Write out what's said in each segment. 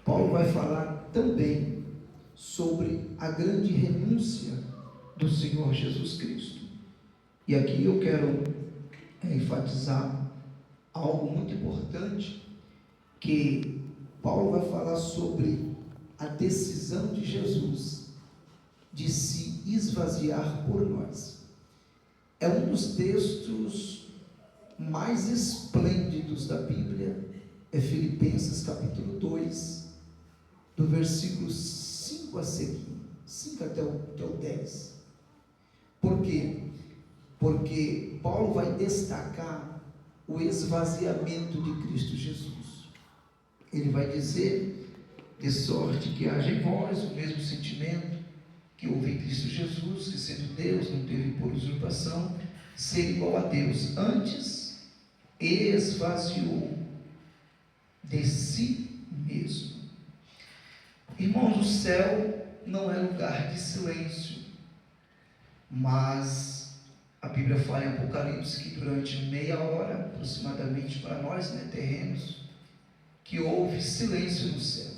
Paulo vai falar também sobre a grande renúncia do Senhor Jesus Cristo. E aqui eu quero enfatizar algo muito importante, que Paulo vai falar sobre a decisão de Jesus de se esvaziar por nós. É um dos textos mais esplêndidos da Bíblia, é Filipenses capítulo 2, do versículo 5 a seguir, 5 até o 10. Por quê? Porque Paulo vai destacar o esvaziamento de Cristo Jesus. Ele vai dizer: de sorte que haja em vós o mesmo sentimento que houve em Cristo Jesus, que sendo Deus não teve por usurpação ser igual a Deus, antes esvaziou de si mesmo. Irmãos, o céu não é lugar de silêncio, mas a Bíblia fala em Apocalipse que durante meia hora, aproximadamente para nós, terrenos, que houve silêncio no céu.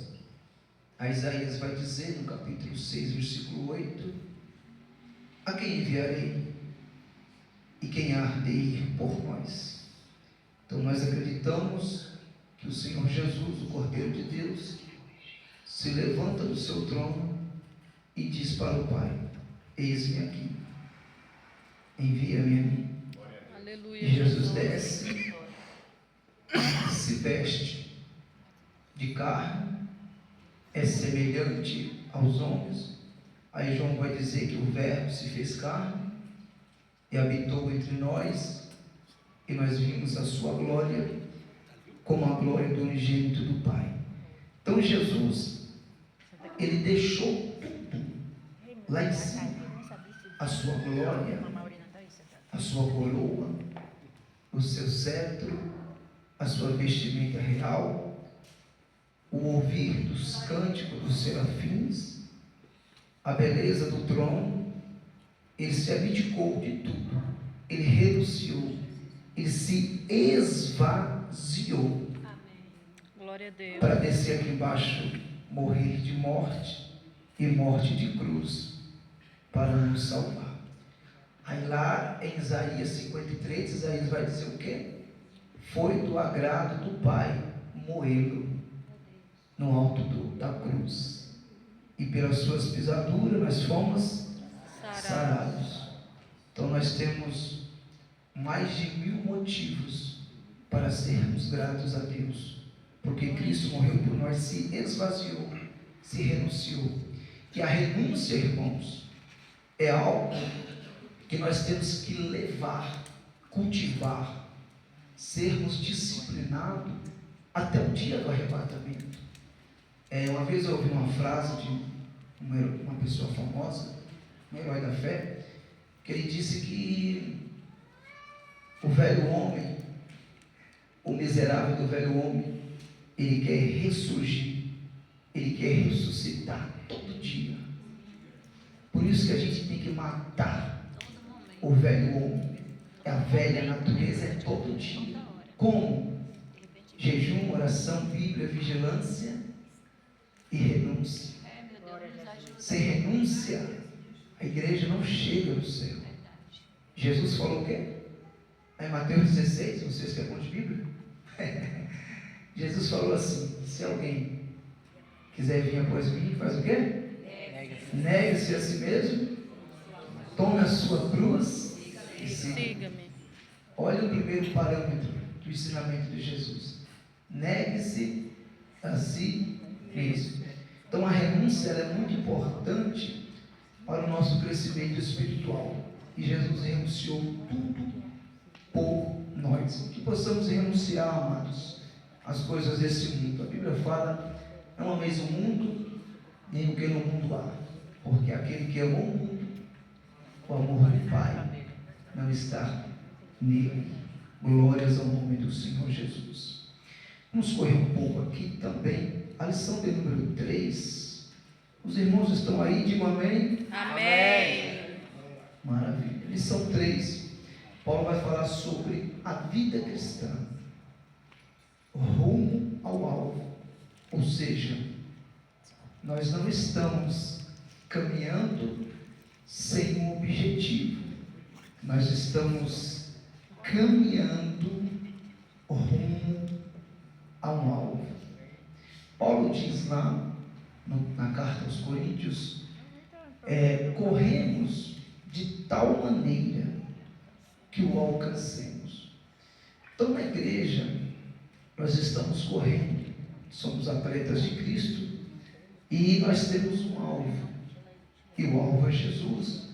A Isaías vai dizer no capítulo 6, versículo 8: a quem enviarei? E quem há de ir por nós? Então nós acreditamos que o Senhor Jesus, o Cordeiro de Deus, se levanta do seu trono e diz para o Pai: eis-me aqui, envia-me a mim. Aleluia. E Jesus desce, se veste de carne, é semelhante aos homens. Aí João vai dizer que o Verbo se fez carne e habitou entre nós, e nós vimos a sua glória como a glória do unigênito do Pai. Então Jesus, ele deixou tudo lá em cima: a sua glória, a sua coroa, o seu cetro, a sua vestimenta real, o ouvir dos cânticos dos serafins, a beleza do trono. Ele se abdicou de tudo, ele renunciou, ele se esvaziou. Amém. Glória a Deus. Para descer aqui embaixo, morrer de morte e morte de cruz, para nos salvar. Aí lá em Isaías 53, Isaías vai dizer o quê? Foi do agrado do Pai moê-lo no alto da cruz, e pelas suas pisaduras nós fomos sarados. Então nós temos mais de 1000 motivos para sermos gratos a Deus, porque Cristo morreu por nós, se esvaziou, se renunciou. E a renúncia, irmãos, é algo que nós temos que levar, cultivar, sermos disciplinados até o dia do arrebatamento. Uma vez eu ouvi uma frase de uma pessoa famosa, um herói da fé, que ele disse que o velho homem, o miserável do velho homem, ele quer ressurgir, ele quer ressuscitar todo dia. Por isso que a gente tem que matar o velho homem, a velha natureza, é todo dia. Como? Jejum, oração, Bíblia, vigilância e renúncia. Sem renúncia, a igreja não chega no céu. Jesus falou o quê? Em Mateus 16, vocês que é bom de Bíblia? Jesus falou assim: se alguém quiser vir após mim, faz o quê? Negue-se a si mesmo, tome a sua cruz e siga-me. Olha o primeiro parâmetro do ensinamento de Jesus: negue-se a si mesmo. Então a renúncia é muito importante para o nosso crescimento espiritual, e Jesus renunciou tudo por nós. Que possamos renunciar, amados, às coisas desse mundo. A Bíblia fala: não ameis o mundo, nem o que no mundo há, porque aquele que amou o mundo, o amor do Pai não está nele. Glórias ao nome do Senhor Jesus. Vamos correr um pouco aqui também. A lição de número 3. Os irmãos estão aí? Digam amém. Amém. Maravilha. Lição 3. Paulo vai falar sobre a vida cristã, rumo ao alvo, ou seja, nós não estamos caminhando sem um objetivo. Nós estamos caminhando rumo a um alvo. Paulo diz lá na carta aos Coríntios, corremos de tal maneira que o alcancemos. Então, na igreja, nós estamos correndo, somos atletas de Cristo e nós temos um alvo, e o alvo é Jesus.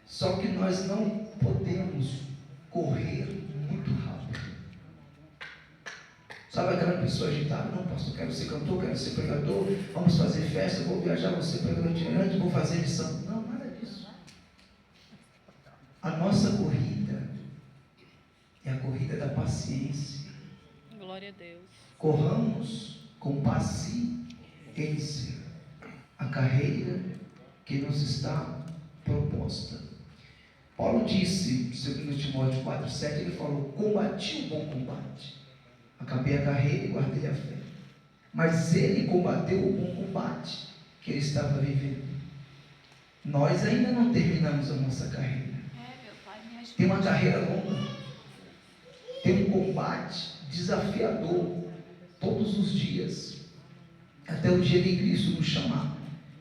Só que nós não podemos correr muito rápido. Sabe aquela pessoa agitada? Não, pastor, quero ser cantor, quero ser pregador, vamos fazer festa, vou viajar, vou ser pregador itinerante, vou fazer missão. Não, nada disso. A nossa corrida é a corrida da paciência. Glória a Deus. Corramos com paciência a carreira que nos está proposta. Paulo disse, 2 Timóteo 4,7, ele falou: combati o bom combate, acabei a carreira e guardei a fé. Mas ele combateu o bom combate que ele estava vivendo. Nós ainda não terminamos a nossa carreira. Tem uma carreira longa, tem um combate desafiador todos os dias, até o dia de Cristo nos chamar.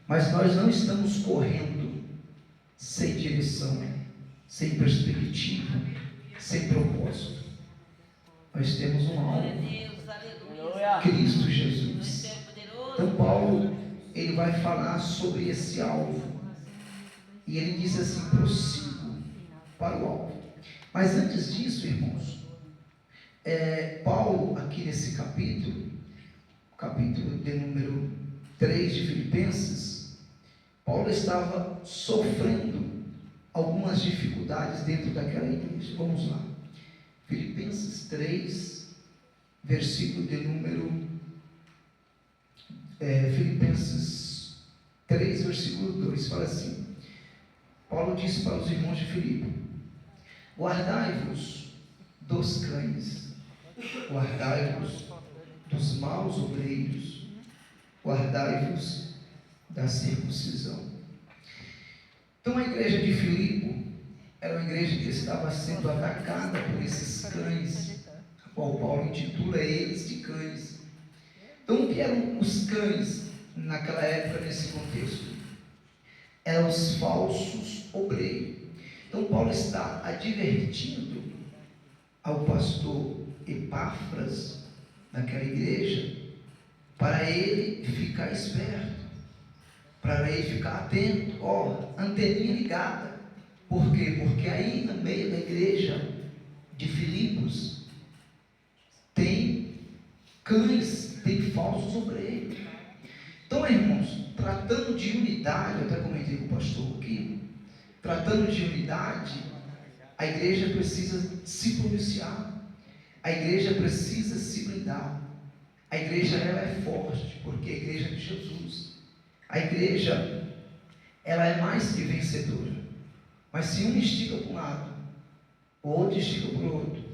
Mas nós não estamos correndo sem direção, sem perspectiva, sem propósito. Nós temos um alvo, Cristo Jesus. Então Paulo, ele vai falar sobre esse alvo, e ele diz assim: prossigo para o alvo. Mas antes disso, irmãos, Paulo, aqui nesse capítulo de número 3 de Filipenses, Paulo estava sofrendo algumas dificuldades dentro daquela igreja. Vamos lá. Filipenses 3, versículo de número... Filipenses 3, versículo 2, fala assim: Paulo disse para os irmãos de Filipe: guardai-vos dos cães, guardai-vos dos maus obreiros, guardai-vos da circuncisão. Então a igreja de Filipe era uma igreja que estava sendo atacada por esses cães, a qual Paulo intitula eles de cães. Então o que eram os cães naquela época, nesse contexto? Eram os falsos obreiros. Então Paulo está advertindo ao pastor Epáfras naquela igreja, para ele ficar esperto, para ele ficar atento, anteninha ligada. Por quê? Porque aí no meio da igreja de Filipos tem cães, tem falsos obreiros. Então, irmãos, tratando de unidade, eu até comentei com o pastor aqui, tratando de unidade, a igreja precisa se policiar, a igreja precisa se blindar. A igreja, ela é forte, porque a igreja é de Jesus. A igreja, ela é mais que vencedora. Mas se um estica para um lado, o outro estica para o outro,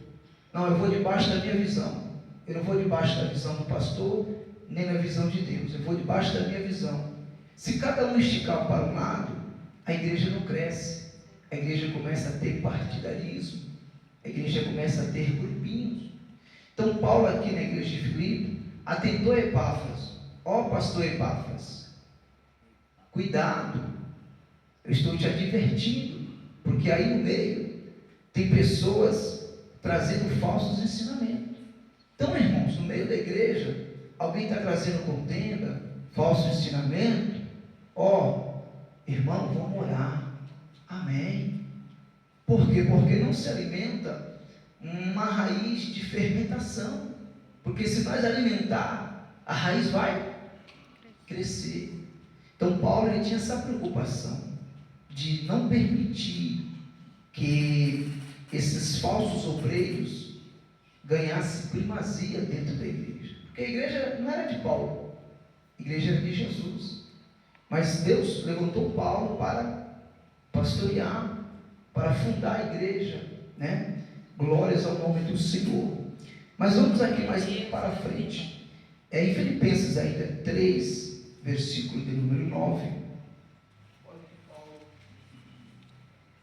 não, eu vou debaixo da minha visão. Eu não vou debaixo da visão do pastor, nem na visão de Deus. Eu vou debaixo da minha visão. Se cada um esticar para um lado, a igreja não cresce. A igreja começa a ter partidarismo. A igreja começa a ter grupinhos. Então Paulo aqui na igreja de Filipe atentou Epáfras: pastor Epáfras, cuidado, eu estou te advertindo, porque aí no meio tem pessoas trazendo falsos ensinamentos. Então, irmãos, no meio da igreja, alguém está trazendo contenda, falso ensinamento, irmão, vamos orar, amém. Por quê? Porque não se alimenta uma raiz de fermentação, porque se nós alimentar, a raiz vai crescer. Então Paulo, ele tinha essa preocupação de não permitir que esses falsos obreiros ganhassem primazia dentro da igreja, porque a igreja não era de Paulo, a igreja era de Jesus, mas Deus levantou Paulo para pastorear, para fundar a igreja, né? Glórias ao nome do Senhor. Mas vamos aqui mais para frente. Em Filipenses ainda 3, versículo de número 9.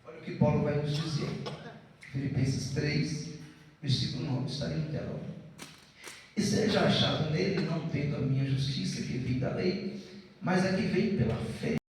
Olha o que Paulo vai nos dizer. Filipenses 3, versículo 9. Está ali no telão. E seja achado nele, não tendo a minha justiça que vem da lei, mas a que vem pela fé.